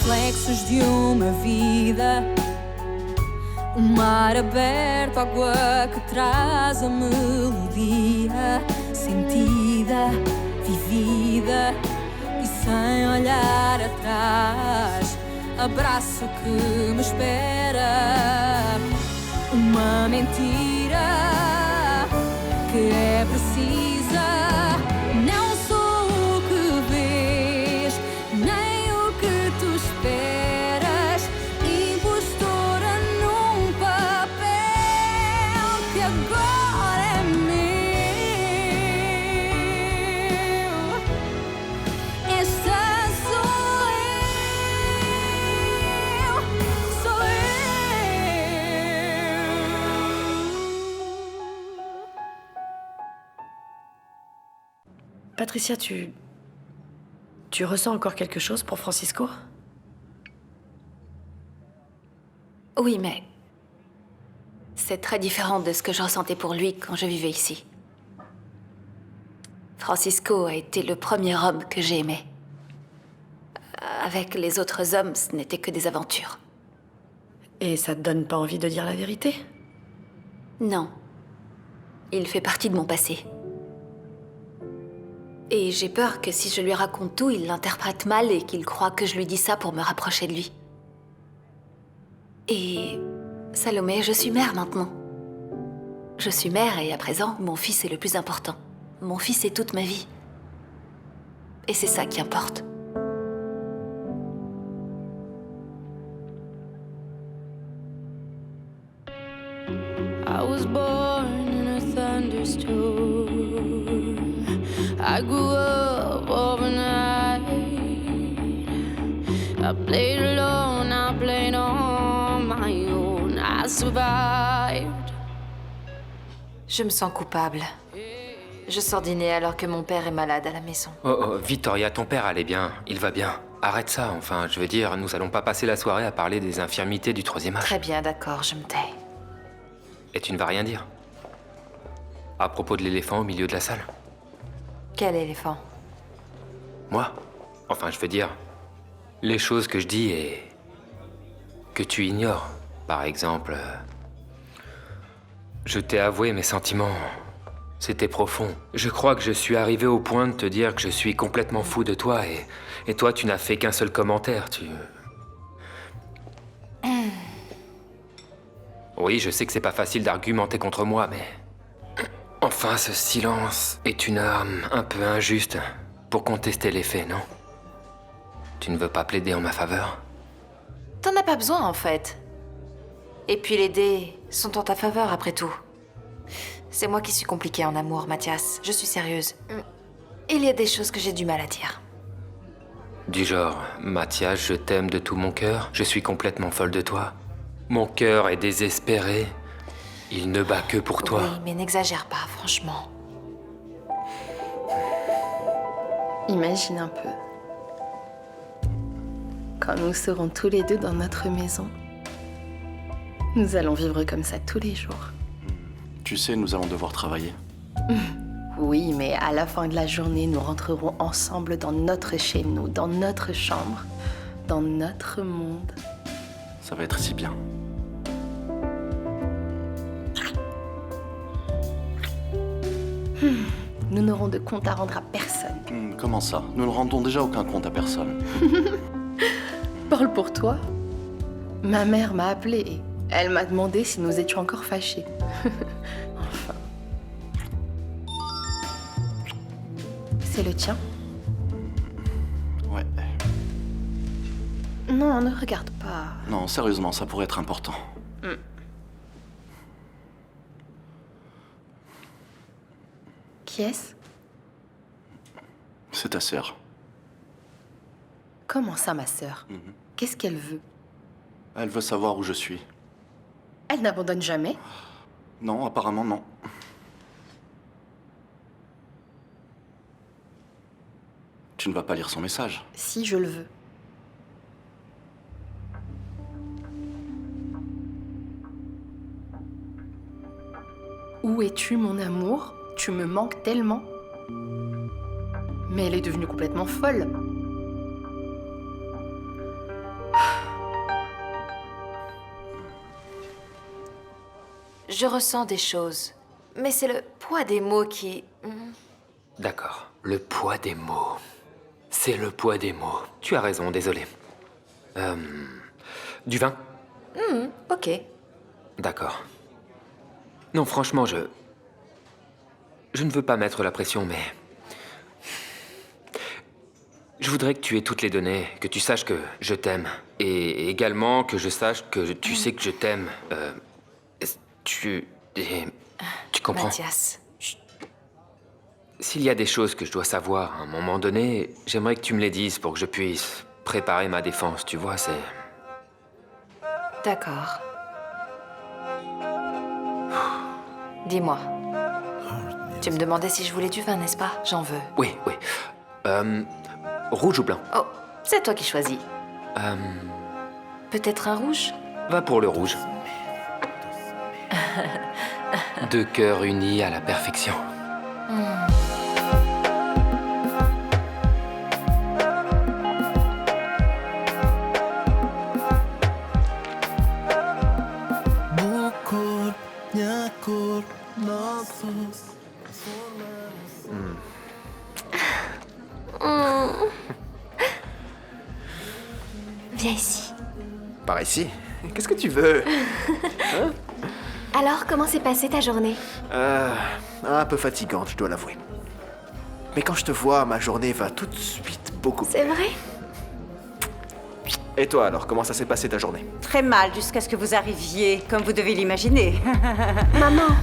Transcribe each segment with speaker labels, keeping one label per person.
Speaker 1: reflexos de uma vida. O mar aberto, água que traz a melodia sentida, vivida e sem olhar atrás. Abraço que me espera. Uma mentira que é precisa. Não sou o que vês, nem o que tu esperas. Impostora num papel que agora é meu. Esta sou eu, sou eu.
Speaker 2: Patricia, tu ressens encore quelque chose pour Francisco?
Speaker 3: Oui, mais c'est très différent de ce que je ressentais pour lui quand je vivais ici. Francisco a été le premier homme que j'ai aimé. Avec les autres hommes, ce n'était que des aventures.
Speaker 2: Et ça te donne pas envie de dire la vérité?
Speaker 3: Non. Il fait partie de mon passé. Et j'ai peur que si je lui raconte tout, il l'interprète mal et qu'il croit que je lui dis ça pour me rapprocher de lui. Et Salomé, je suis mère maintenant. Je suis mère et à présent, mon fils est le plus important. Mon fils est toute ma vie. Et c'est ça qui importe.
Speaker 1: I was born in a thunderstorm. I grew up overnight. I played alone, I played on my own. I survived.
Speaker 4: Je me sens coupable. Je sors dîner alors que mon père est malade à la maison.
Speaker 5: Oh, Victoria, ton père allait bien. Il va bien. Arrête ça, enfin, je veux dire, nous allons pas passer la soirée à parler des infirmités du troisième âge.
Speaker 4: Très bien, d'accord, je me tais.
Speaker 5: Et tu ne vas rien dire? À propos de l'éléphant au milieu de la salle?
Speaker 4: Quel éléphant?
Speaker 5: Moi? Enfin, je veux dire, les choses que je dis et que tu ignores. Par exemple, je t'ai avoué mes sentiments. C'était profond. Je crois que je suis arrivé au point de te dire que je suis complètement fou de toi et toi, tu n'as fait qu'un seul commentaire, Oui, je sais que c'est pas facile d'argumenter contre moi, mais... Enfin, ce silence est une arme un peu injuste pour contester les faits, non? Tu ne veux pas plaider en ma faveur?
Speaker 4: T'en as pas besoin, en fait. Et puis les dés sont en ta faveur, après tout. C'est moi qui suis compliquée en amour, Mathias. Je suis sérieuse. Il y a des choses que j'ai du mal à dire.
Speaker 5: Du genre, Mathias, je t'aime de tout mon cœur, je suis complètement folle de toi. Mon cœur est désespéré. Il ne bat que pour toi.
Speaker 4: Oui, mais n'exagère pas, franchement.
Speaker 6: Imagine un peu. Quand nous serons tous les deux dans notre maison, nous allons vivre comme ça tous les jours.
Speaker 7: Tu sais, nous allons devoir travailler.
Speaker 6: Oui, mais à la fin de la journée, nous rentrerons ensemble dans notre chez nous, dans notre chambre, dans notre monde.
Speaker 7: Ça va être si bien.
Speaker 6: Nous n'aurons de compte à rendre à personne.
Speaker 7: Comment ça? Nous ne rendons déjà aucun compte à personne.
Speaker 6: Parle pour toi. Ma mère m'a appelée et elle m'a demandé si nous étions encore fâchés. Enfin. C'est le tien?
Speaker 7: Ouais.
Speaker 6: Non, ne regarde pas.
Speaker 7: Non, sérieusement, ça pourrait être important.
Speaker 6: Qui est-ce?
Speaker 7: C'est ta sœur.
Speaker 6: Comment ça, ma sœur? Qu'est-ce qu'elle veut?
Speaker 7: Elle veut savoir où je suis.
Speaker 6: Elle n'abandonne jamais?
Speaker 7: Non, apparemment non. Tu ne vas pas lire son message?
Speaker 6: Si je le veux. Où es-tu, mon amour? Tu me manques tellement. Mais elle est devenue complètement folle.
Speaker 4: je ressens des choses. Mais c'est le poids des mots qui...
Speaker 5: D'accord. Le poids des mots. C'est le poids des mots. Tu as raison, désolé. Du vin?
Speaker 4: Ok.
Speaker 5: D'accord. Non, franchement, je ne veux pas mettre la pression, mais... Je voudrais que tu aies toutes les données, que tu saches que je t'aime. Et également que je sache que tu sais que je t'aime. Tu comprends?
Speaker 4: Mathias.
Speaker 5: S'il y a des choses que je dois savoir à un moment donné, j'aimerais que tu me les dises pour que je puisse préparer ma défense, tu vois, c'est...
Speaker 4: D'accord. Dis-moi. Tu me demandais si je voulais du vin, n'est-ce pas? J'en veux.
Speaker 5: Oui, oui. Rouge ou blanc?
Speaker 4: Oh, c'est toi qui choisis. Peut-être un rouge?
Speaker 5: Va pour le rouge. Deux cœurs unis à la perfection.
Speaker 8: Viens ici.
Speaker 9: Par ici? Qu'est-ce que tu veux?
Speaker 8: Alors, comment s'est passée ta journée?
Speaker 9: Un peu fatigante, je dois l'avouer. Mais quand je te vois, ma journée va tout de suite beaucoup mieux.
Speaker 8: C'est vrai?
Speaker 9: Et toi alors, comment ça s'est passé ta journée?
Speaker 10: Très mal jusqu'à ce que vous arriviez, comme vous devez l'imaginer.
Speaker 8: Maman,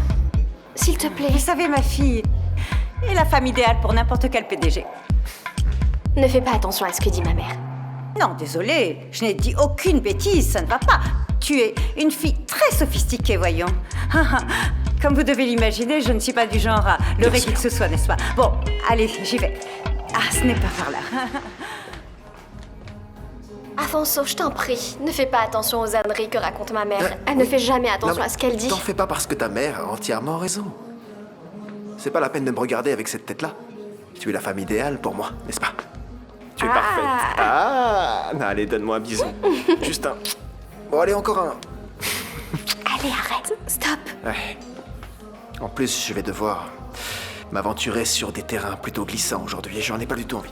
Speaker 8: s'il te plaît,
Speaker 10: Vous savez, ma fille est la femme idéale pour n'importe quel PDG.
Speaker 8: ne fais pas attention à ce que dit ma mère.
Speaker 10: Non, désolée, je n'ai dit aucune bêtise, ça ne va pas. Tu es une fille très sophistiquée, voyons. Comme vous devez l'imaginer, je ne suis pas du genre à leurrer qui que ce soit, n'est-ce pas? Bon, allez, j'y vais. Ah, ce n'est pas par là.
Speaker 8: Afonso, je t'en prie, ne fais pas attention aux âneries que raconte ma mère. Elle ne fait jamais attention
Speaker 9: Non,
Speaker 8: à ce qu'elle dit.
Speaker 9: T'en fais pas parce que ta mère a entièrement raison. C'est pas la peine de me regarder avec cette tête-là. Tu es la femme idéale pour moi, n'est-ce pas? Tu es parfaite. Ah, allez, donne-moi un bisou. Juste un... Bon, allez, encore un...
Speaker 8: Allez, arrête, stop.
Speaker 9: Ouais. En plus, je vais devoir m'aventurer sur des terrains plutôt glissants aujourd'hui et j'en ai pas du tout envie.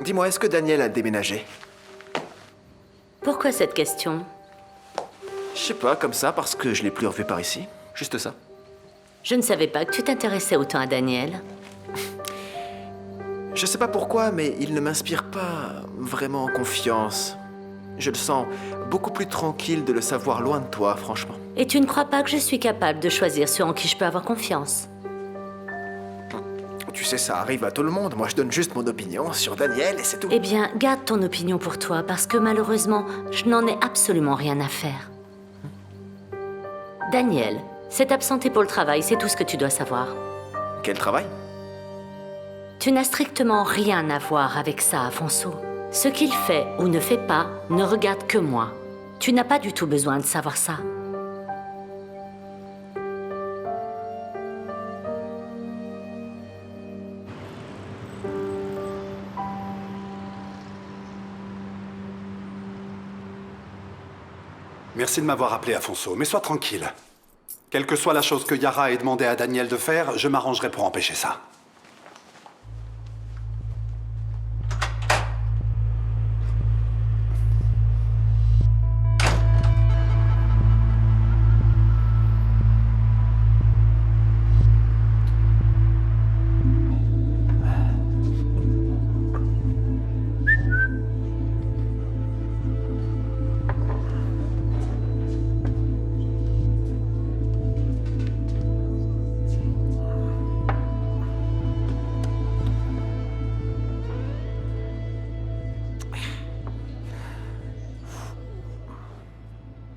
Speaker 9: Dis-moi, est-ce que Daniel a déménagé?
Speaker 11: Pourquoi cette question?
Speaker 9: Je sais pas, comme ça, parce que je l'ai plus revu par ici. Juste ça.
Speaker 11: Je ne savais pas que tu t'intéressais autant à Daniel.
Speaker 9: Je sais pas pourquoi, mais il ne m'inspire pas vraiment confiance. Je le sens beaucoup plus tranquille de le savoir loin de toi, franchement.
Speaker 11: Et tu ne crois pas que je suis capable de choisir ceux en qui je peux avoir confiance?
Speaker 9: Tu sais, ça arrive à tout le monde. Moi, je donne juste mon opinion sur Daniel et c'est tout.
Speaker 11: Eh bien, garde ton opinion pour toi, parce que malheureusement, je n'en ai absolument rien à faire. Daniel s'est absenté pour le travail, c'est tout ce que tu dois savoir.
Speaker 9: Quel travail?
Speaker 11: Tu n'as strictement rien à voir avec ça, Afonso. Ce qu'il fait ou ne fait pas ne regarde que moi. Tu n'as pas du tout besoin de savoir ça.
Speaker 12: Merci de m'avoir appelé, Afonso, mais sois tranquille. Quelle que soit la chose que Yara ait demandé à Daniel de faire, je m'arrangerai pour empêcher ça.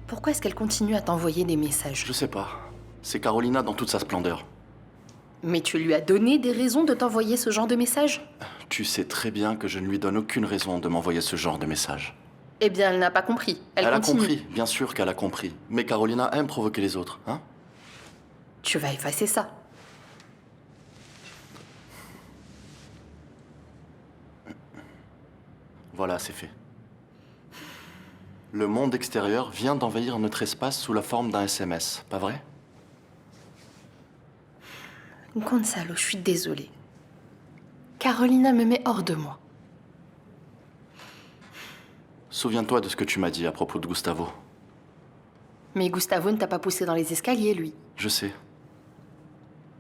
Speaker 6: Pourquoi est-ce qu'elle continue à t'envoyer des messages?
Speaker 7: Je sais pas. C'est Carolina dans toute sa splendeur.
Speaker 6: Mais tu lui as donné des raisons de t'envoyer ce genre de messages?
Speaker 7: Tu sais très bien que je ne lui donne aucune raison de m'envoyer ce genre de message.
Speaker 6: Eh bien, elle n'a pas compris. Elle
Speaker 7: a
Speaker 6: continue.
Speaker 7: compris, bien sûr qu'elle a compris. Mais Carolina aime provoquer les autres, hein?
Speaker 6: Tu vas effacer ça.
Speaker 7: Voilà, c'est fait. Le monde extérieur vient d'envahir notre espace sous la forme d'un SMS, pas vrai?
Speaker 6: Gonzalo, je suis désolée. Carolina me met hors de moi.
Speaker 7: Souviens-toi de ce que tu m'as dit à propos de Gustavo.
Speaker 6: Mais Gustavo ne t'a pas poussé dans les escaliers, lui.
Speaker 7: Je sais.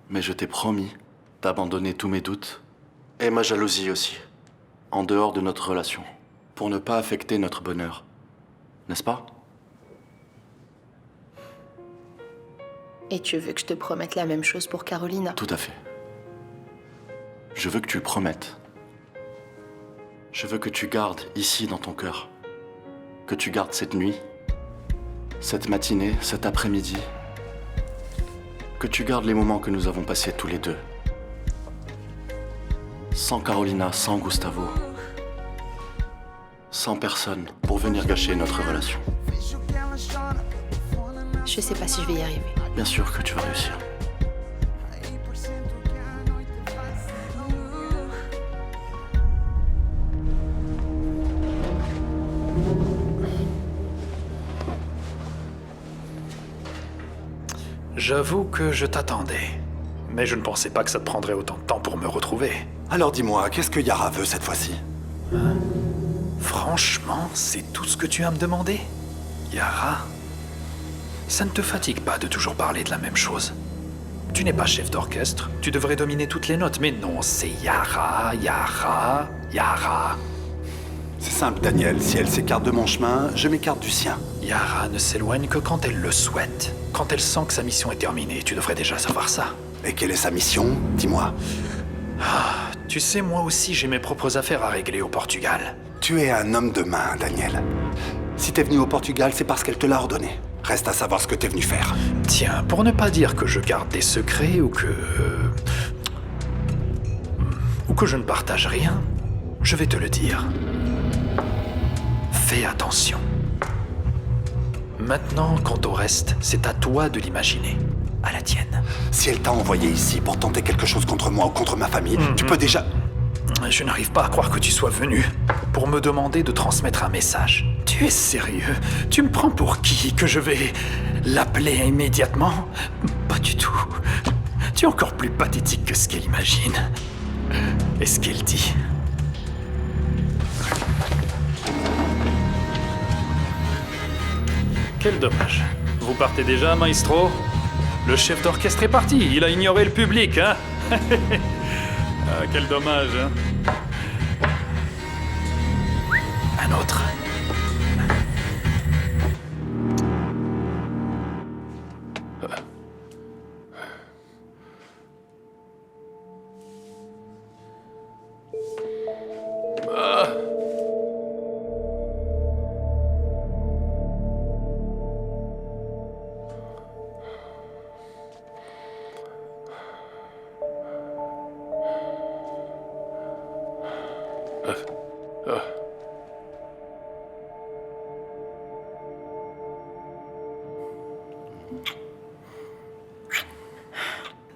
Speaker 7: Mais je t'ai promis d'abandonner tous mes doutes et ma jalousie aussi, en dehors de notre relation, pour ne pas affecter notre bonheur. N'est-ce pas?
Speaker 6: Et tu veux que je te promette la même chose pour Carolina?
Speaker 7: Tout à fait. Je veux que tu le promettes. Je veux que tu gardes ici dans ton cœur. Que tu gardes cette nuit, cette matinée, cet après-midi. Que tu gardes les moments que nous avons passés tous les deux. Sans Carolina, sans Gustavo. Sans personne pour venir gâcher notre relation.
Speaker 6: Je sais pas si je vais y arriver.
Speaker 7: Bien sûr que tu vas réussir.
Speaker 13: J'avoue que je t'attendais. Mais je ne pensais pas que ça te prendrait autant de temps pour me retrouver.
Speaker 12: Alors dis-moi, qu'est-ce que Yara veut cette fois-ci?
Speaker 13: Franchement, c'est tout ce que tu as à me demander? Yara? Ça ne te fatigue pas de toujours parler de la même chose? Tu n'es pas chef d'orchestre, tu devrais dominer toutes les notes, mais non, c'est Yara, Yara, Yara.
Speaker 12: C'est simple, Daniel. Si elle s'écarte de mon chemin, je m'écarte du sien.
Speaker 13: Yara ne s'éloigne que quand elle le souhaite. Quand elle sent que sa mission est terminée, tu devrais déjà savoir ça.
Speaker 12: Et quelle est sa mission? Dis-moi.
Speaker 13: Ah, tu sais, moi aussi, j'ai mes propres affaires à régler au Portugal.
Speaker 12: Tu es un homme de main, Daniel. Si t'es venu au Portugal, c'est parce qu'elle te l'a ordonné. Reste à savoir ce que t'es venu faire.
Speaker 13: Tiens, pour ne pas dire que je garde des secrets ou que je ne partage rien, je vais te le dire. Fais attention. Maintenant, quant au reste, c'est à toi de l'imaginer. À la tienne.
Speaker 12: Si elle t'a envoyé ici pour tenter quelque chose contre moi ou contre ma famille, tu peux déjà...
Speaker 13: Je n'arrive pas à croire que tu sois venu pour me demander de transmettre un message. Tu es sérieux? Tu me prends pour qui? Que je vais l'appeler immédiatement? Pas du tout. Tu es encore plus pathétique que ce qu'elle imagine. Et ce qu'elle dit. Quel dommage. Vous partez déjà, maestro? Le chef d'orchestre est parti. Il a ignoré le public, hein? Ah, quel dommage, hein? Un autre.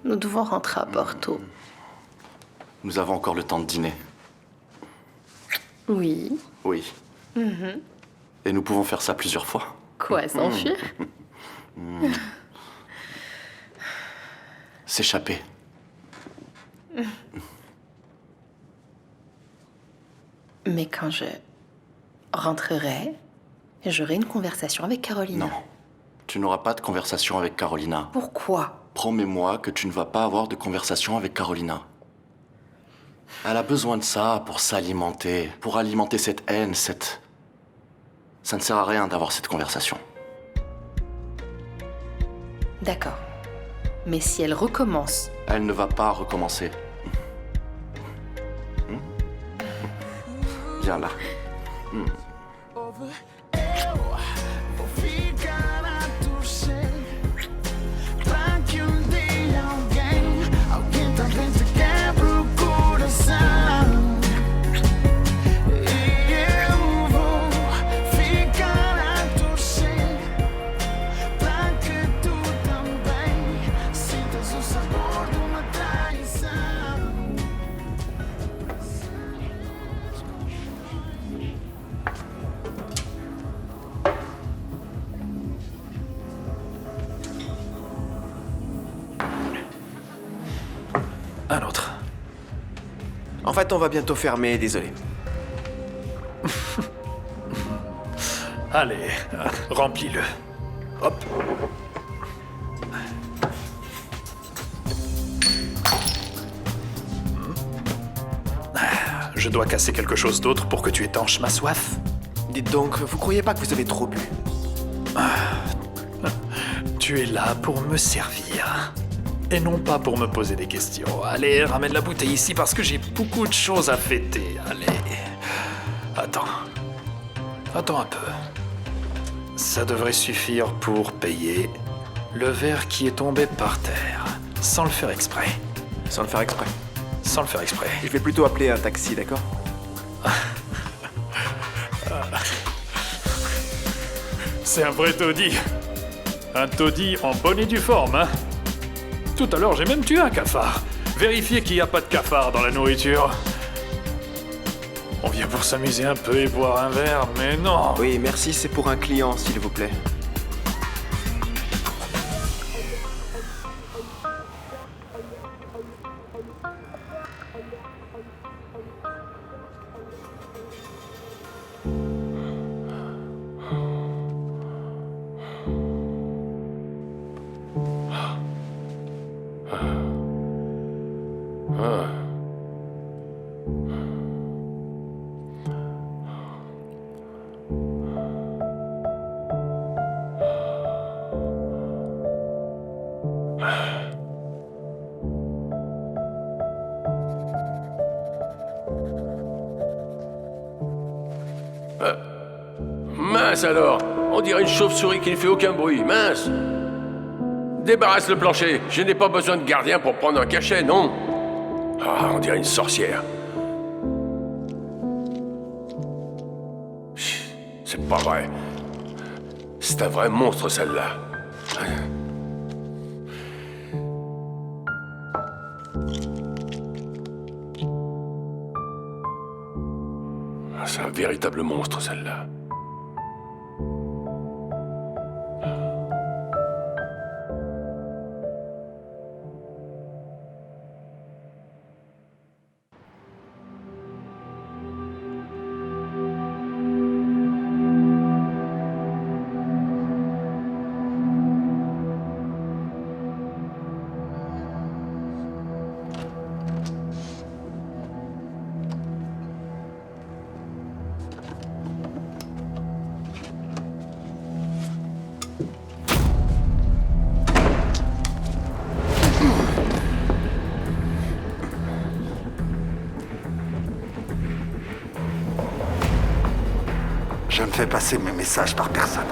Speaker 6: Nous devons rentrer à Porto.
Speaker 7: Nous avons encore le temps de dîner.
Speaker 6: Oui.
Speaker 7: Oui. Et nous pouvons faire ça plusieurs fois.
Speaker 6: Quoi, s'enfuir?
Speaker 7: S'échapper.
Speaker 6: Mais quand je rentrerai, j'aurai une conversation avec Carolina.
Speaker 7: Non. Tu n'auras pas de conversation avec Carolina.
Speaker 6: Pourquoi?
Speaker 7: Promets-moi que tu ne vas pas avoir de conversation avec Carolina. Elle a besoin de ça pour s'alimenter, pour alimenter cette haine, cette... Ça ne sert à rien d'avoir cette conversation.
Speaker 6: D'accord. Mais si elle recommence...
Speaker 7: Elle ne va pas recommencer. Viens là.
Speaker 9: En fait, on va bientôt fermer, désolé.
Speaker 13: Allez, remplis-le. Hop. Je dois casser quelque chose d'autre pour que tu étanches ma soif.
Speaker 9: Dites donc, vous croyez pas que vous avez trop bu?
Speaker 13: Tu es là pour me servir. Et non pas pour me poser des questions. Allez, ramène la bouteille ici parce que j'ai beaucoup de choses à fêter. Allez. Attends un peu. Ça devrait suffire pour payer le verre qui est tombé par terre. Sans le faire exprès.
Speaker 9: Sans le faire exprès.
Speaker 13: Sans le faire exprès.
Speaker 9: Je vais plutôt appeler un taxi, d'accord?
Speaker 13: C'est un vrai taudis. Un taudis en bonne et due forme, hein. Tout à l'heure, j'ai même tué un cafard. Vérifiez qu'il n'y a pas de cafard dans la nourriture. On vient pour s'amuser un peu et boire un verre, mais non.
Speaker 9: Oui, merci, c'est pour un client, s'il vous plaît.
Speaker 14: Mince alors, on dirait une chauve-souris qui ne fait aucun bruit, mince. Débarrasse le plancher, je n'ai pas besoin de gardien pour prendre un cachet, non? Ah, on dirait une sorcière. C'est pas vrai. C'est un vrai monstre, celle-là. C'est un véritable monstre, celle-là.
Speaker 12: Je ne fais passer mes messages par personne.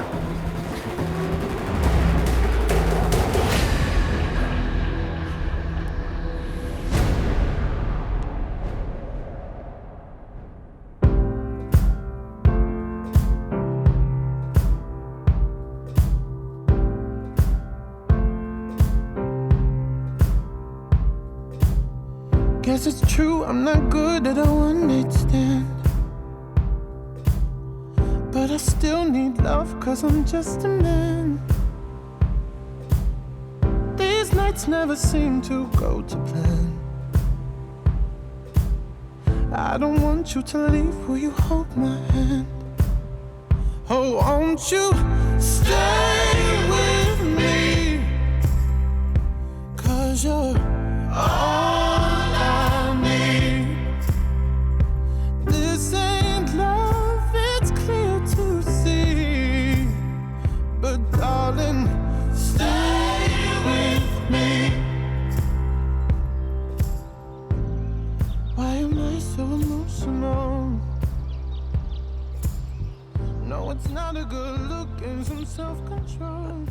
Speaker 15: Guess it's true, I'm not good at a one-night stand. But I still need love, cause I'm just a man. These nights never seem to go to plan. I don't want you to leave, will you hold my hand? Oh, won't you stay with me? Cause you're all I need. This ain't love, it's clear to see. But darling, stay with me. Why am I so emotional? No, it's not a good look and some self-control.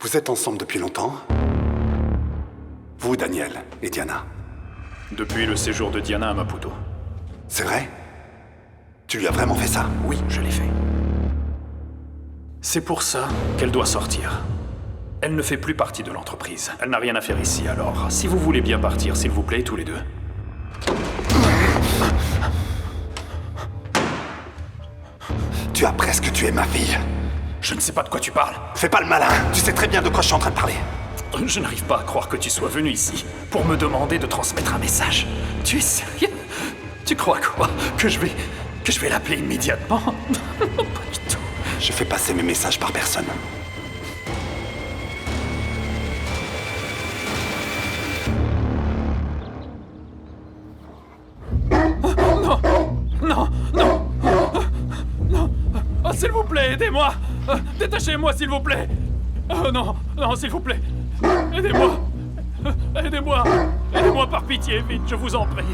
Speaker 12: Vous êtes ensemble depuis longtemps? Vous, Daniel et Diana?
Speaker 13: Depuis le séjour de Diana à Maputo.
Speaker 12: C'est vrai? Tu lui as vraiment fait ça?
Speaker 13: Oui, je l'ai fait. C'est pour ça qu'elle doit sortir. Elle ne fait plus partie de l'entreprise. Elle n'a rien à faire ici, alors si vous voulez bien partir, s'il vous plaît, tous les deux.
Speaker 12: Tu as presque tué ma fille.
Speaker 13: Je ne sais pas de quoi tu parles.
Speaker 12: Fais pas le malin, tu sais très bien de quoi je suis en train de parler.
Speaker 13: Je n'arrive pas à croire que tu sois venu ici pour me demander de transmettre un message. Tu es sérieux? Tu crois quoi? Que je vais l'appeler immédiatement? Pas du tout.
Speaker 12: Je fais passer mes messages par personne.
Speaker 13: Non! Non! Non! Non! Oh, s'il vous plaît, aidez-moi! Détachez-moi, s'il vous plaît! Oh non! Non, s'il vous plaît! Aidez-moi! Aidez-moi! Aidez-moi par pitié, vite, je vous en prie!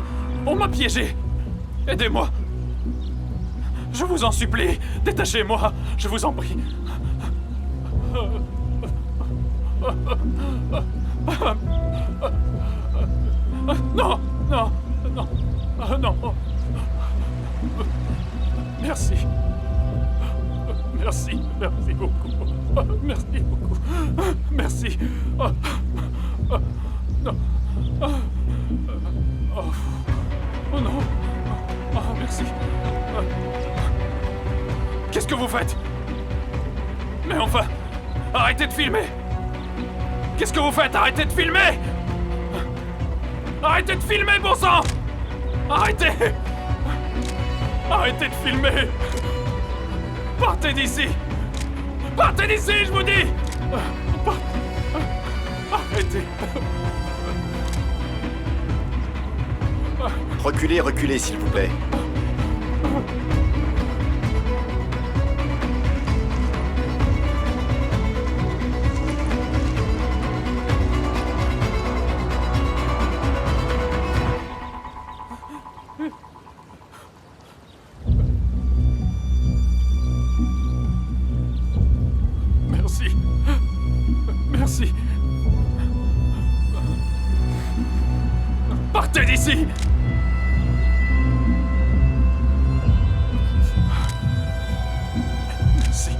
Speaker 13: On m'a piégé! Aidez-moi! Je vous en supplie! Détachez-moi! Je vous en prie! Non! Non! Non! Non! Merci! Merci! Merci beaucoup! Merci beaucoup! Merci! Non! Oh non! Merci! Qu'est-ce que vous faites? Mais enfin! Arrêtez de filmer! Qu'est-ce que vous faites? Arrêtez de filmer! Arrêtez de filmer, bon sang! Arrêtez! Arrêtez de filmer! Partez d'ici! Partez d'ici, je vous dis! Arrêtez!
Speaker 9: Reculez, reculez, s'il vous plaît.
Speaker 13: Merci. Merci. Partez d'ici! Merci.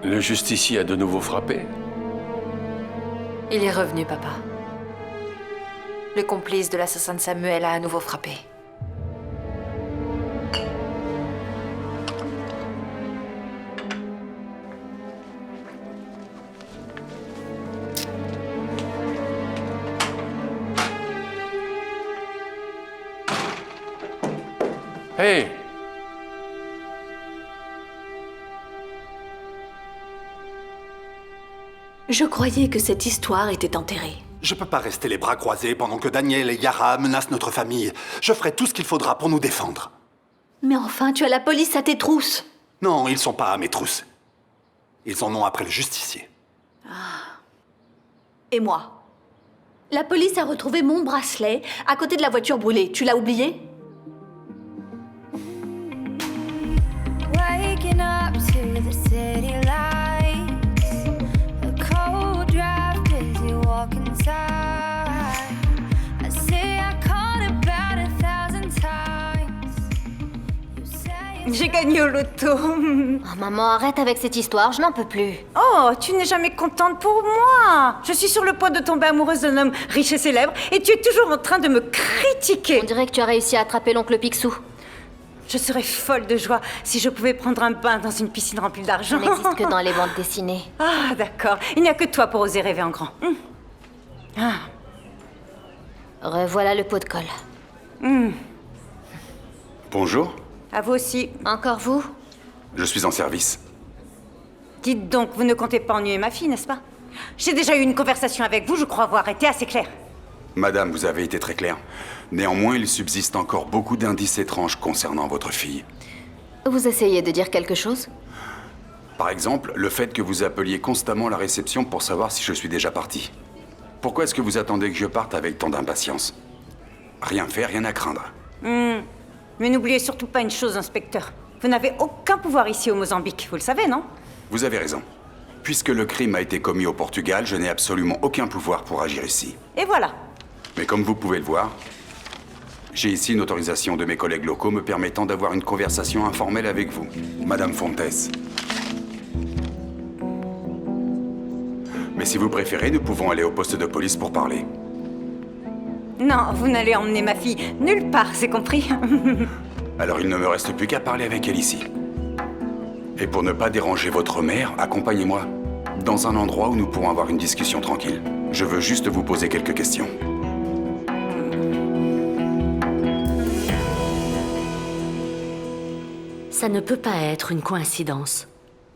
Speaker 14: Le justicier a de nouveau frappé?
Speaker 4: Il est revenu, papa. Le complice de l'assassin de Samuel a à nouveau frappé.
Speaker 14: Hey!
Speaker 3: Je croyais que cette histoire était enterrée.
Speaker 12: Je peux pas rester les bras croisés pendant que Daniel et Yara menacent notre famille. Je ferai tout ce qu'il faudra pour nous défendre.
Speaker 3: Mais enfin, tu as la police à tes trousses.
Speaker 12: Non, ils sont pas à mes trousses. Ils en ont après le justicier.
Speaker 3: Et moi? La police a retrouvé mon bracelet à côté de la voiture brûlée. Tu l'as oublié?
Speaker 1: Waking up to the city lights, a cold draft as you walk inside. I say I called about 1,000 times. You say
Speaker 10: J'ai gagné au loto.
Speaker 8: Oh, maman, arrête avec cette histoire, je n'en peux plus.
Speaker 10: Oh, tu n'es jamais contente pour moi. Je suis sur le point de tomber amoureuse d'un homme riche et célèbre et tu es toujours en train de me critiquer.
Speaker 8: On dirait que tu as réussi à attraper l'oncle Picsou.
Speaker 10: Je serais folle de joie si je pouvais prendre un bain dans une piscine remplie d'argent.
Speaker 8: Ça n'existe que dans les bandes dessinées.
Speaker 10: Ah, d'accord. Il n'y a que toi pour oser rêver en grand.
Speaker 8: Revoilà le pot de colle.
Speaker 12: Bonjour,
Speaker 10: À vous aussi.
Speaker 8: Encore vous?
Speaker 12: je suis en service.
Speaker 10: Dites donc, vous ne comptez pas ennuyer ma fille, n'est-ce pas? J'ai déjà eu une conversation avec vous, je crois avoir été assez claire.
Speaker 16: Madame, vous avez été très claire. Néanmoins, il subsiste encore beaucoup d'indices étranges concernant votre fille.
Speaker 4: Vous essayez de dire quelque chose?
Speaker 16: Par exemple, le fait que vous appeliez constamment la réception pour savoir si je suis déjà parti. Pourquoi est-ce que vous attendez que je parte avec tant d'impatience? Rien fait, rien à craindre.
Speaker 10: Mais n'oubliez surtout pas une chose, inspecteur. Vous n'avez aucun pouvoir ici au Mozambique, vous le savez, non?
Speaker 16: Vous avez raison. Puisque le crime a été commis au Portugal, je n'ai absolument aucun pouvoir pour agir ici.
Speaker 10: Et voilà.
Speaker 16: Mais comme vous pouvez le voir, j'ai ici une autorisation de mes collègues locaux me permettant d'avoir une conversation informelle avec vous, Madame Fontes. Mais si vous préférez, nous pouvons aller au poste de police pour parler.
Speaker 10: Non, vous n'allez emmener ma fille nulle part, c'est compris?
Speaker 16: Alors il ne me reste plus qu'à parler avec elle ici. Et pour ne pas déranger votre mère, accompagnez-moi dans un endroit où nous pourrons avoir une discussion tranquille. Je veux juste vous poser quelques questions.
Speaker 11: Ça ne peut pas être une coïncidence.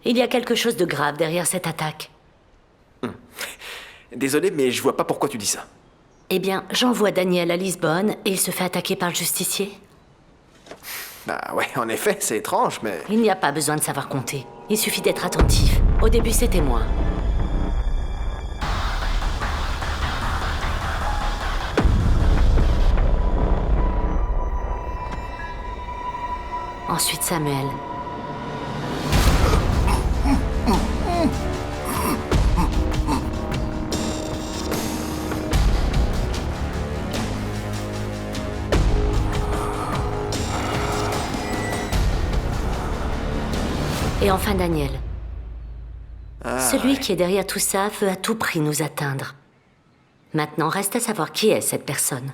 Speaker 11: Il y a quelque chose de grave derrière cette attaque.
Speaker 17: Désolé, mais je vois pas pourquoi tu dis ça.
Speaker 11: Eh bien, j'envoie Daniel à Lisbonne et il se fait attaquer par le justicier.
Speaker 17: Bah ouais, en effet, c'est étrange, mais...
Speaker 11: Il n'y a pas besoin de savoir compter. Il suffit d'être attentif. Au début, c'était moi. Ensuite, Samuel. Et enfin Daniel. Celui qui est derrière tout ça veut à tout prix nous atteindre. Maintenant, reste à savoir qui est cette personne.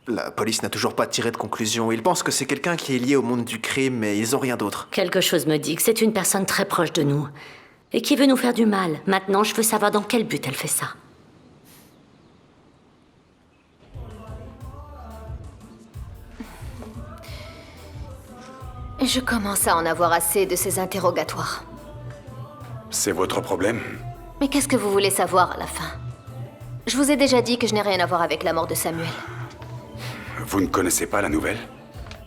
Speaker 17: La police n'a toujours pas tiré de conclusion. Ils pensent que c'est quelqu'un qui est lié au monde du crime, mais ils ont rien d'autre.
Speaker 11: Quelque chose me dit que c'est une personne très proche de nous. Et qui veut nous faire du mal. Maintenant, je veux savoir dans quel but elle fait ça.
Speaker 4: Je commence à en avoir assez de ces interrogatoires.
Speaker 16: C'est votre problème?
Speaker 4: Mais qu'est-ce que vous voulez savoir à la fin? Je vous ai déjà dit que je n'ai rien à voir avec la mort de Samuel.
Speaker 16: Vous ne connaissez pas la nouvelle?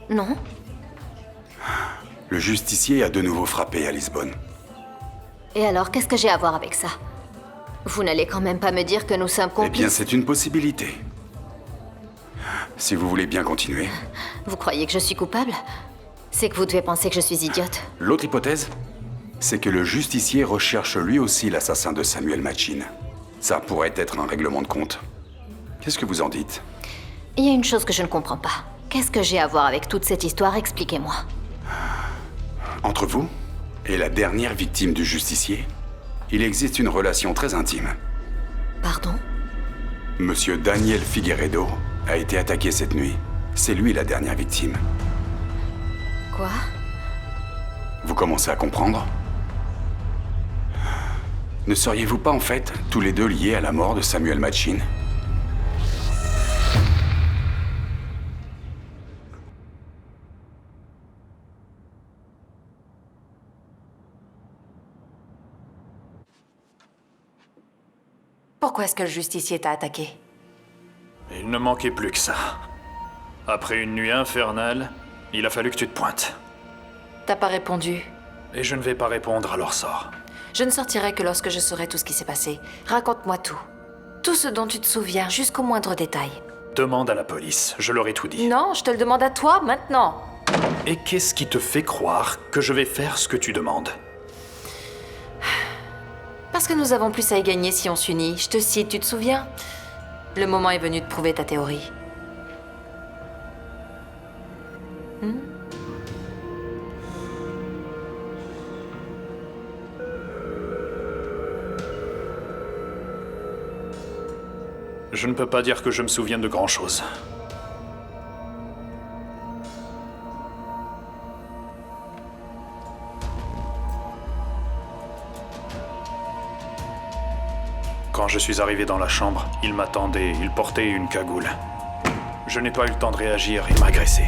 Speaker 4: Non?
Speaker 16: Le justicier a de nouveau frappé à Lisbonne.
Speaker 4: Et alors, qu'est-ce que j'ai à voir avec ça? Vous n'allez quand même pas me dire que nous sommes complices?
Speaker 16: Eh bien, c'est une possibilité. Si vous voulez bien continuer.
Speaker 4: Vous croyez que je suis coupable? C'est que vous devez penser que je suis idiote.
Speaker 16: L'autre hypothèse, c'est que le justicier recherche lui aussi l'assassin de Samuel Machin. Ça pourrait être un règlement de compte. Qu'est-ce que vous en dites?
Speaker 4: Il y a une chose que je ne comprends pas. Qu'est-ce que j'ai à voir avec toute cette histoire? Expliquez-moi.
Speaker 16: Entre vous et la dernière victime du justicier, il existe une relation très intime.
Speaker 4: Pardon?
Speaker 16: Monsieur Daniel Figueiredo a été attaqué cette nuit. C'est lui la dernière victime.
Speaker 4: Quoi?
Speaker 16: Vous commencez à comprendre? Ne seriez-vous pas en fait tous les deux liés à la mort de Samuel Machin?
Speaker 4: Pourquoi est-ce que le justicier t'a attaqué?
Speaker 13: Il ne manquait plus que ça. Après une nuit infernale, il a fallu que tu te pointes.
Speaker 4: T'as pas répondu.
Speaker 13: Et je ne vais pas répondre à leur sort.
Speaker 4: Je ne sortirai que lorsque je saurai tout ce qui s'est passé. Raconte-moi tout. Tout ce dont tu te souviens, jusqu'au moindre détail.
Speaker 13: Demande à la police, je leur ai tout dit.
Speaker 4: Non, je te le demande à toi, maintenant.
Speaker 13: Et qu'est-ce qui te fait croire que je vais faire ce que tu demandes?
Speaker 4: Parce que nous avons plus à y gagner si on s'unit. Je te cite, tu te souviens? Le moment est venu de prouver ta théorie.
Speaker 13: Je ne peux pas dire que je me souviens de grand-chose. Quand je suis arrivé dans la chambre, il m'attendait, il portait une cagoule. Je n'ai pas eu le temps de réagir, il m'a agressé.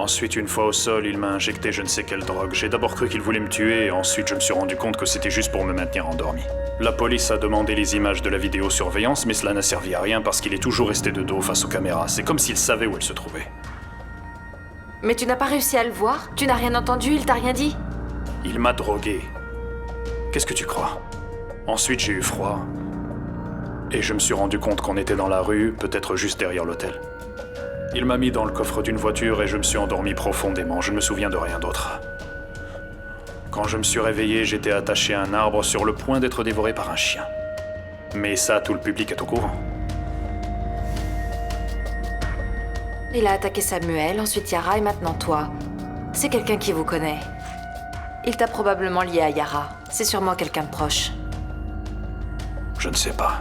Speaker 13: Ensuite, une fois au sol, il m'a injecté je ne sais quelle drogue. J'ai d'abord cru qu'il voulait me tuer, et ensuite je me suis rendu compte que c'était juste pour me maintenir endormi. La police a demandé les images de la vidéosurveillance, mais cela n'a servi à rien parce qu'il est toujours resté de dos face aux caméras. C'est comme s'il savait où elle se trouvait.
Speaker 4: Mais tu n'as pas réussi à le voir? Tu n'as rien entendu? Il t'a rien dit?
Speaker 13: Il m'a drogué. Qu'est-ce que tu crois? Ensuite, j'ai eu froid. Et je me suis rendu compte qu'on était dans la rue, peut-être juste derrière l'hôtel. Il m'a mis dans le coffre d'une voiture et je me suis endormi profondément. Je ne me souviens de rien d'autre. Quand je me suis réveillé, j'étais attaché à un arbre sur le point d'être dévoré par un chien. Mais ça, tout le public est au courant.
Speaker 4: Il a attaqué Samuel, ensuite Yara et maintenant toi. C'est quelqu'un qui vous connaît. Il t'a probablement lié à Yara. C'est sûrement quelqu'un de proche.
Speaker 13: Je ne sais pas.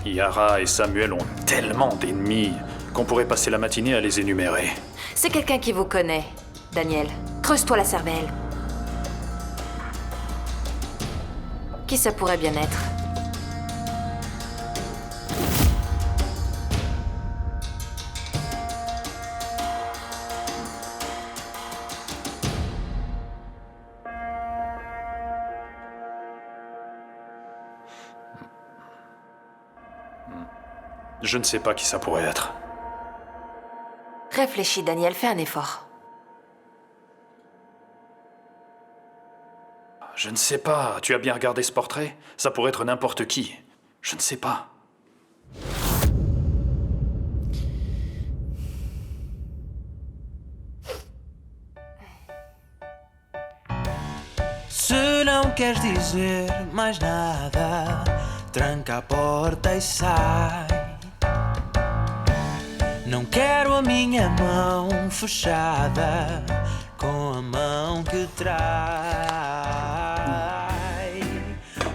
Speaker 13: Yara et Samuel ont tellement d'ennemis qu'on pourrait passer la matinée à les énumérer.
Speaker 4: C'est quelqu'un qui vous connaît, Daniel. Creuse-toi la cervelle. Qui ça pourrait bien être?
Speaker 13: Je ne sais pas qui ça pourrait être.
Speaker 4: Réfléchis, Daniel, fais un effort.
Speaker 13: Je ne sais pas. Tu as bien regardé ce portrait? Ça pourrait être n'importe qui. Je ne sais pas.
Speaker 15: Se não queres dizer mais nada, tranca a porta e sai. Não quero a minha mão fechada com a mão que trai.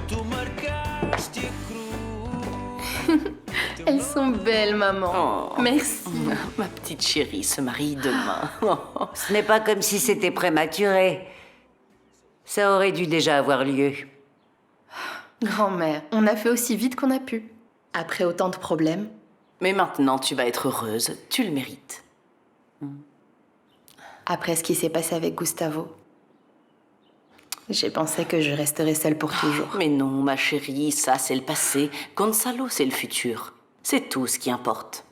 Speaker 15: Tu marcaste a cruz.
Speaker 6: Elles sont belles, maman. Merci.
Speaker 11: Ma petite chérie se marie demain.
Speaker 10: Ce n'est pas comme si c'était prématuré. Ça aurait dû déjà avoir lieu.
Speaker 6: Grand-mère, on a fait aussi vite qu'on a pu. Après autant de problèmes.
Speaker 11: Mais maintenant, tu vas être heureuse. Tu le mérites.
Speaker 6: Après ce qui s'est passé avec Gustavo, j'ai pensé que je resterais seule pour toujours.
Speaker 11: Mais non, ma chérie, ça c'est le passé. Gonzalo, c'est le futur. C'est tout ce qui importe.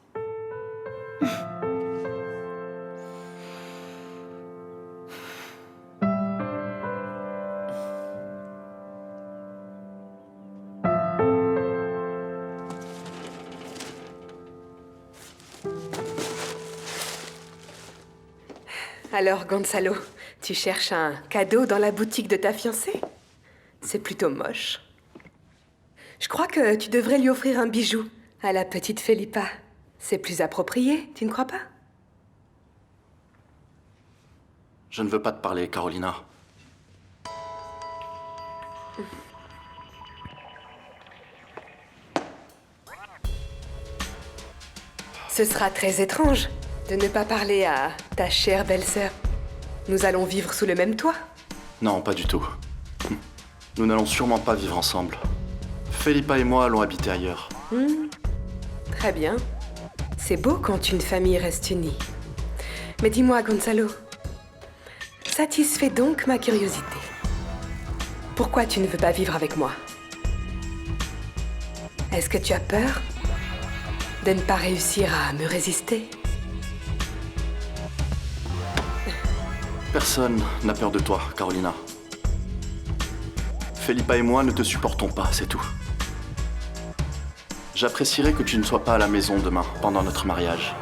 Speaker 18: Alors, Gonzalo, tu cherches un cadeau dans la boutique de ta fiancée? C'est plutôt moche. Je crois que tu devrais lui offrir un bijou à la petite Felipa. C'est plus approprié, tu ne crois pas?
Speaker 7: Je ne veux pas te parler, Carolina.
Speaker 18: Ce sera très étrange de ne pas parler à ta chère belle-sœur. Nous allons vivre sous le même toit.
Speaker 7: Non, pas du tout. Nous n'allons sûrement pas vivre ensemble. Felipa et moi allons habiter ailleurs.
Speaker 18: Très bien. C'est beau quand une famille reste unie. Mais dis-moi, Gonzalo, satisfais donc ma curiosité. Pourquoi tu ne veux pas vivre avec moi? Est-ce que tu as peur de ne pas réussir à me résister?
Speaker 7: Personne n'a peur de toi, Carolina. Felipa et moi ne te supportons pas, c'est tout. J'apprécierais que tu ne sois pas à la maison demain, pendant notre mariage.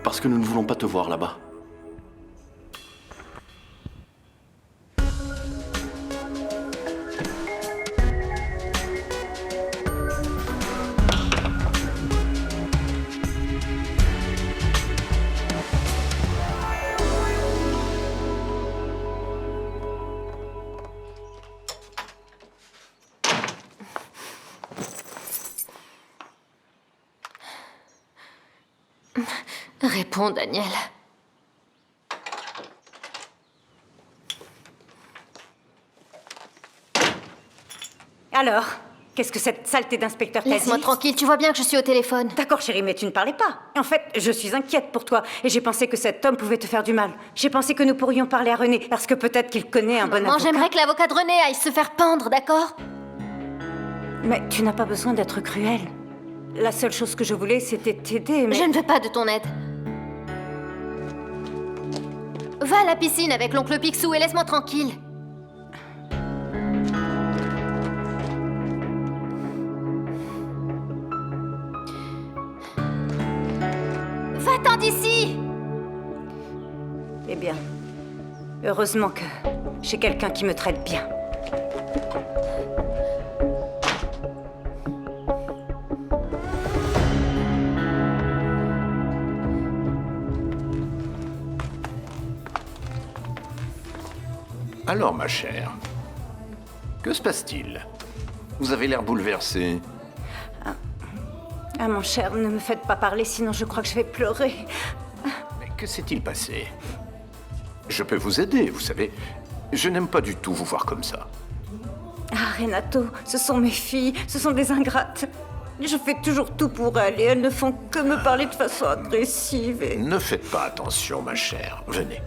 Speaker 7: Parce que nous ne voulons pas te voir là-bas.
Speaker 8: Réponds, Daniel.
Speaker 10: Alors, Qu'est-ce que cette saleté d'inspecteur t'a dit?
Speaker 8: Laisse-moi tranquille, tu vois bien que je suis au téléphone.
Speaker 10: D'accord, chérie, mais tu ne parlais pas. En fait, je suis inquiète pour toi. Et j'ai pensé que cet homme pouvait te faire du mal. J'ai pensé que nous pourrions parler à René, parce que peut-être qu'il connaît un bon
Speaker 8: Maman,
Speaker 10: avocat.
Speaker 8: j'aimerais que l'avocat de René aille se faire pendre, d'accord?
Speaker 10: Mais tu n'as pas besoin d'être cruel. La seule chose que je voulais, c'était t'aider, mais...
Speaker 8: Je ne veux pas de ton aide. Va à la piscine avec l'oncle Picsou et laisse-moi tranquille. Va-t'en d'ici!
Speaker 10: Eh bien, heureusement que j'ai quelqu'un qui me traite bien.
Speaker 19: Alors, ma chère, que se passe-t-il? Vous avez l'air bouleversée.
Speaker 10: Ah, mon cher, ne me faites pas parler, sinon je crois que je vais pleurer.
Speaker 19: Mais que s'est-il passé? Je peux vous aider, vous savez. Je n'aime pas du tout vous voir comme ça.
Speaker 10: Ah, Renato, ce sont mes filles, ce sont des ingrates. Je fais toujours tout pour elles et elles ne font que me parler de façon agressive et...
Speaker 19: Ne faites pas attention, ma chère. Venez.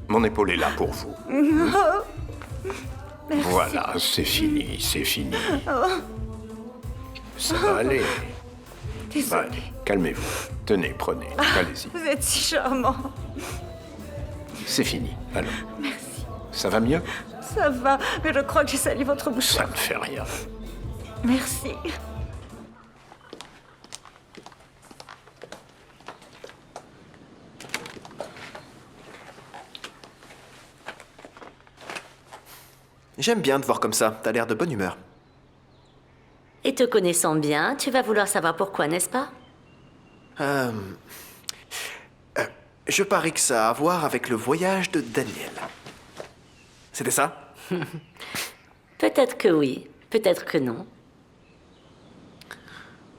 Speaker 19: Mon épaule est là pour vous.
Speaker 10: Merci.
Speaker 19: Voilà, c'est fini, c'est fini.
Speaker 10: Oh.
Speaker 19: Ça va aller.
Speaker 10: Désolée.
Speaker 19: Allez, calmez-vous. Tenez, prenez. Allez-y.
Speaker 10: Vous êtes si charmant.
Speaker 19: C'est fini. Alors.
Speaker 10: Merci.
Speaker 19: Ça va mieux?
Speaker 10: Ça va, mais je crois que j'ai sali votre bouche.
Speaker 19: Ça ne fait rien.
Speaker 10: Merci.
Speaker 17: J'aime bien te voir comme ça, t'as l'air de bonne humeur.
Speaker 11: Et te connaissant bien, tu vas vouloir savoir pourquoi, n'est-ce pas?
Speaker 17: Je parie que ça a à voir avec le voyage de Daniel. C'était ça?
Speaker 11: Peut-être que oui, peut-être que non.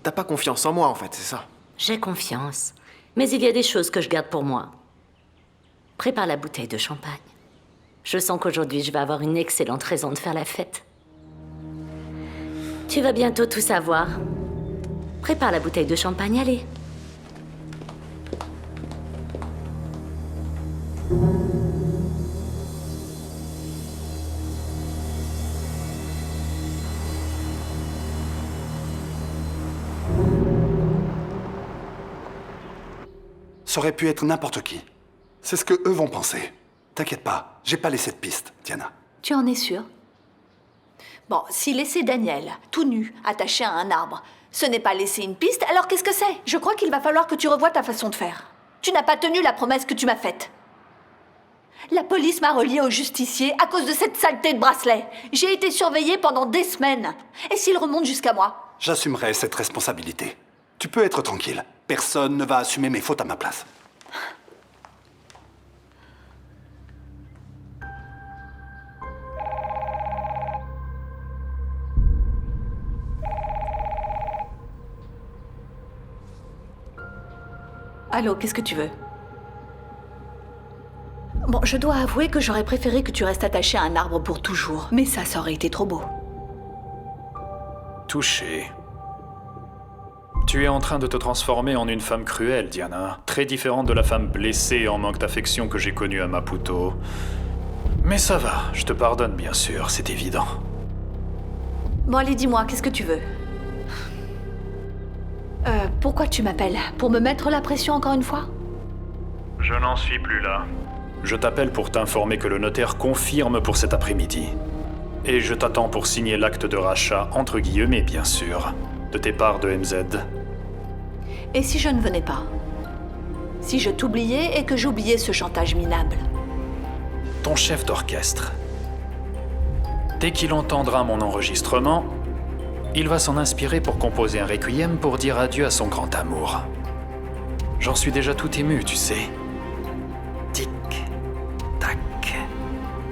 Speaker 17: T'as pas confiance en moi, en fait, c'est ça?
Speaker 11: J'ai confiance, mais il y a des choses que je garde pour moi. Prépare la bouteille de champagne. Je sens qu'aujourd'hui, je vais avoir une excellente raison de faire la fête. Tu vas bientôt tout savoir. Prépare la bouteille de champagne, allez.
Speaker 12: Ça aurait pu être n'importe qui. C'est ce que eux vont penser. T'inquiète pas, j'ai pas laissé de piste, Diana.
Speaker 3: Tu en es sûre? Bon, si laisser Daniel, tout nu, attaché à un arbre, ce n'est pas laisser une piste, alors qu'est-ce que c'est? Je crois qu'il va falloir que tu revoies ta façon de faire. Tu n'as pas tenu la promesse que tu m'as faite. La police m'a reliée au justicier à cause de cette saleté de bracelet. J'ai été surveillée pendant des semaines. Et s'il remonte jusqu'à moi?
Speaker 12: J'assumerai cette responsabilité. Tu peux être tranquille. Personne ne va assumer mes fautes à ma place.
Speaker 3: Allô, qu'est-ce que tu veux? Bon, je dois avouer que j'aurais préféré que tu restes attaché à un arbre pour toujours. Mais ça aurait été trop beau.
Speaker 13: Touché. Tu es en train de te transformer en une femme cruelle, Diana. Très différente de la femme blessée et en manque d'affection que j'ai connue à Maputo. Mais ça va, je te pardonne bien sûr, c'est évident.
Speaker 3: Bon, allez, dis-moi, qu'est-ce que tu veux? Pourquoi tu m'appelles? Pour me mettre la pression encore une fois?
Speaker 13: Je n'en suis plus là. Je t'appelle pour t'informer que le notaire confirme pour cet après-midi. Et je t'attends pour signer l'acte de rachat, entre guillemets bien sûr, de tes parts de MZ.
Speaker 3: Et si je ne venais pas? Si je t'oubliais et que j'oubliais ce chantage minable?
Speaker 13: Ton chef d'orchestre. Dès qu'il entendra mon enregistrement, il va s'en inspirer pour composer un requiem pour dire adieu à son grand amour. J'en suis déjà tout ému, tu sais. Tic, tac,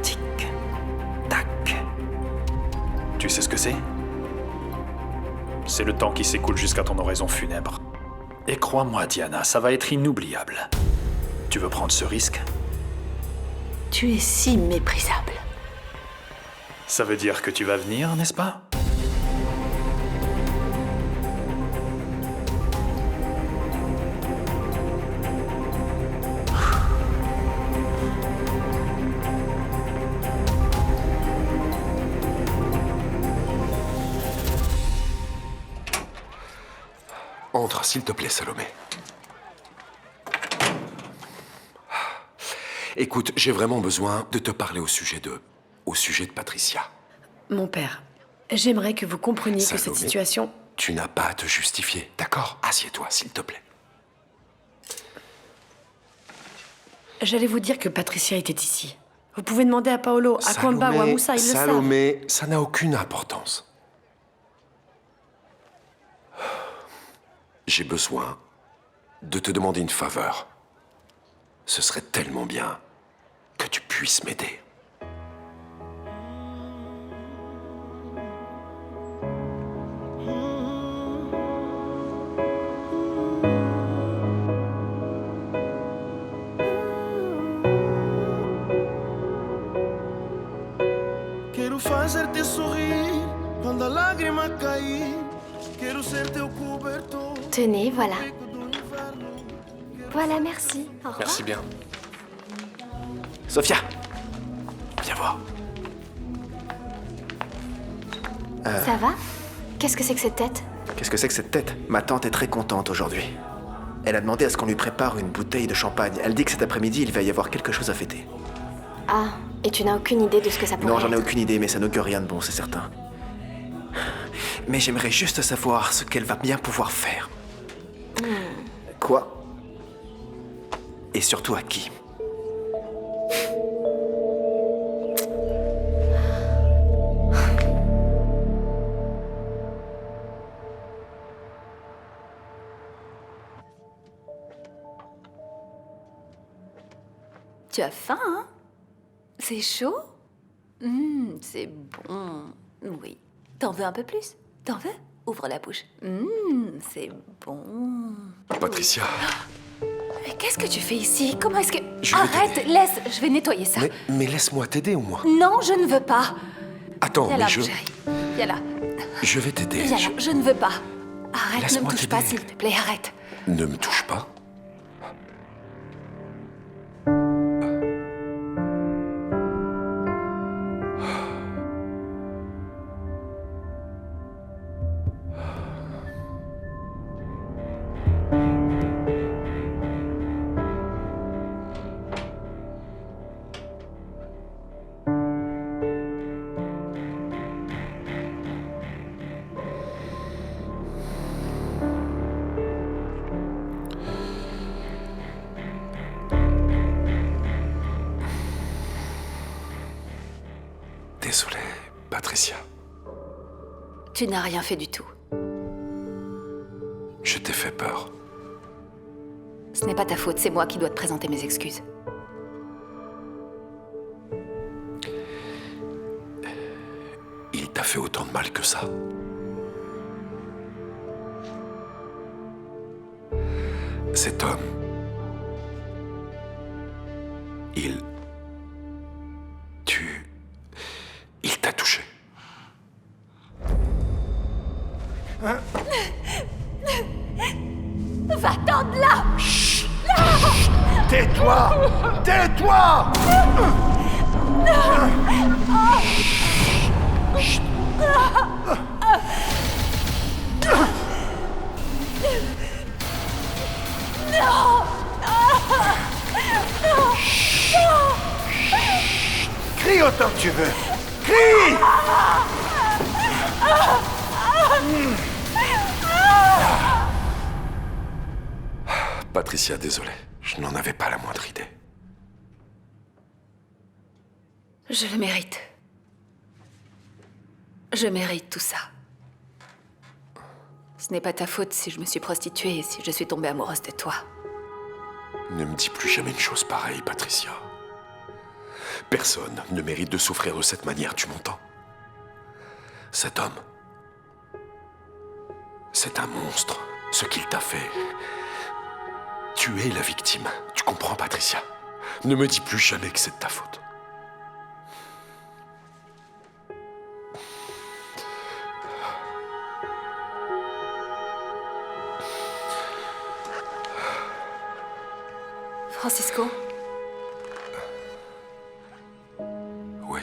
Speaker 13: tic, tac. Tu sais ce que c'est? C'est le temps qui s'écoule jusqu'à ton oraison funèbre. Et crois-moi, Diana, ça va être inoubliable. Tu veux prendre ce risque?
Speaker 3: Tu es si méprisable.
Speaker 13: Ça veut dire que tu vas venir, n'est-ce pas?
Speaker 20: Entre, s'il te plaît, Salomé. Écoute, j'ai vraiment besoin de te parler au sujet de Patricia.
Speaker 2: Mon père, j'aimerais que vous compreniez que cette
Speaker 20: Salomé,
Speaker 2: situation...
Speaker 20: Tu n'as pas à te justifier, d'accord? Assieds-toi, s'il te plaît.
Speaker 2: J'allais vous dire que Patricia était ici. Vous pouvez demander à Paolo, à Kwamba ou à Moussa, ils le savent.
Speaker 20: Salomé, ça n'a aucune importance. J'ai besoin de te demander une faveur. Ce serait tellement bien que tu puisses m'aider.
Speaker 15: Quero fazer-te sorrir quando a lágrima cair. Quero ser teu cobertor.
Speaker 8: Tenez, voilà. Voilà, merci. Au revoir.
Speaker 20: Merci bien. Sophia, viens voir.
Speaker 8: Ça va? Qu'est-ce que c'est que cette tête?
Speaker 17: Qu'est-ce que c'est que cette tête? Ma tante est très contente aujourd'hui. Elle a demandé à ce qu'on lui prépare une bouteille de champagne. Elle dit que cet après-midi, il va y avoir quelque chose à fêter.
Speaker 8: Ah, et tu n'as aucune idée de ce que ça pourrait
Speaker 17: Non, j'en ai
Speaker 8: être.
Speaker 17: aucune idée, mais ça n'augure rien de bon, c'est certain. Mais j'aimerais juste savoir ce qu'elle va bien pouvoir faire. Quoi? Et surtout à qui?
Speaker 3: Tu as faim, hein? C'est chaud? C'est bon. Oui. T'en veux un peu plus? T'en veux? Ouvre la bouche. C'est bon.
Speaker 20: Patricia,
Speaker 3: Mais qu'est-ce que tu fais ici? Comment est-ce que...
Speaker 20: Je vais
Speaker 3: Arrête, laisse, je vais nettoyer ça.
Speaker 20: mais laisse-moi t'aider au moins.
Speaker 3: Non, je ne veux pas.
Speaker 20: Attends,
Speaker 3: Viens
Speaker 20: mais
Speaker 3: là,
Speaker 20: je...
Speaker 3: mon chéri. Viens là.
Speaker 20: Je vais t'aider.
Speaker 3: Viens là, je ne veux pas. Arrête, ne
Speaker 20: Laisse-moi
Speaker 3: me touche pas,
Speaker 20: t'aider.
Speaker 3: s'il te plaît, arrête.
Speaker 20: Ne me touche pas. Désolé, Patricia.
Speaker 3: Tu n'as rien fait du tout.
Speaker 20: Je t'ai fait peur.
Speaker 3: Ce n'est pas ta faute, c'est moi qui dois te présenter mes excuses.
Speaker 20: Il t'a fait autant de mal que ça. Cet homme, il t'a touché.
Speaker 3: Va-t'en de là!
Speaker 20: Chut!
Speaker 15: Tais-toi! Tais-toi! Crie autant que tu veux! Crie!
Speaker 20: Patricia, désolé. Je n'en avais pas la moindre idée.
Speaker 3: Je le mérite. Je mérite tout ça. Ce n'est pas ta faute si je me suis prostituée et si je suis tombée amoureuse de toi.
Speaker 20: Ne me dis plus jamais une chose pareille, Patricia. Personne ne mérite de souffrir de cette manière, tu m'entends? Cet homme, c'est un monstre. Ce qu'il t'a fait, tu es la victime. Tu comprends, Patricia? Ne me dis plus jamais que c'est de ta faute.
Speaker 3: Francisco?
Speaker 20: Oui.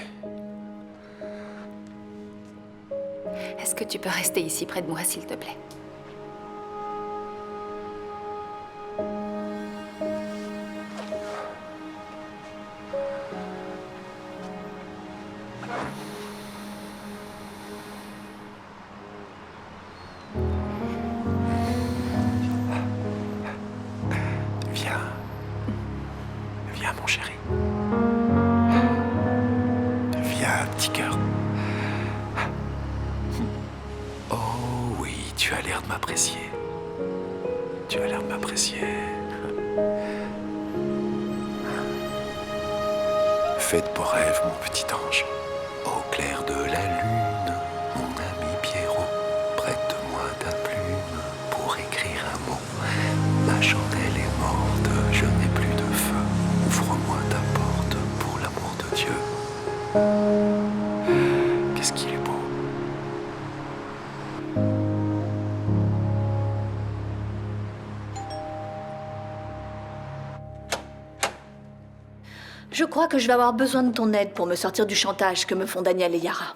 Speaker 3: Est-ce que tu peux rester ici près de moi, s'il te plaît?
Speaker 17: chérie. Deviens un petit cœur. Oh oui, tu as l'air de m'apprécier. Tu as l'air de m'apprécier. Fais de beaux rêves, mon petit ange. Au clair de la lune, mon ami Pierrot, prête-moi ta plume pour écrire un mot. Ma chandelle est morte, je n'ai plus de feu. Ouvre-moi ta porte pour l'amour de Dieu. Qu'est-ce qu'il est beau.
Speaker 3: Je crois que je vais avoir besoin de ton aide pour me sortir du chantage que me font Daniel et Yara.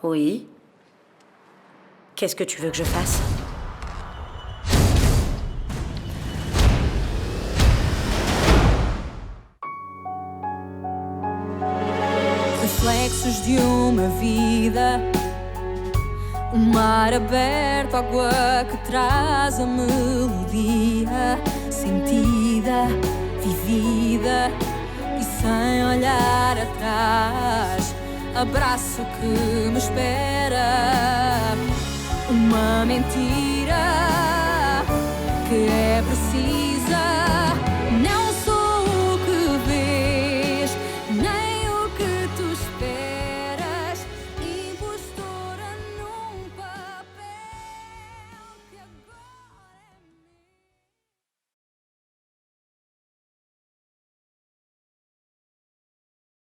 Speaker 11: Oui. Qu'est-ce que tu veux que je fasse?
Speaker 1: Reflexos de uma vida, mar aberto, água que traz a melodia sentida, vivida e sem olhar atrás. Abraço que me espera, uma mentira que é precisa.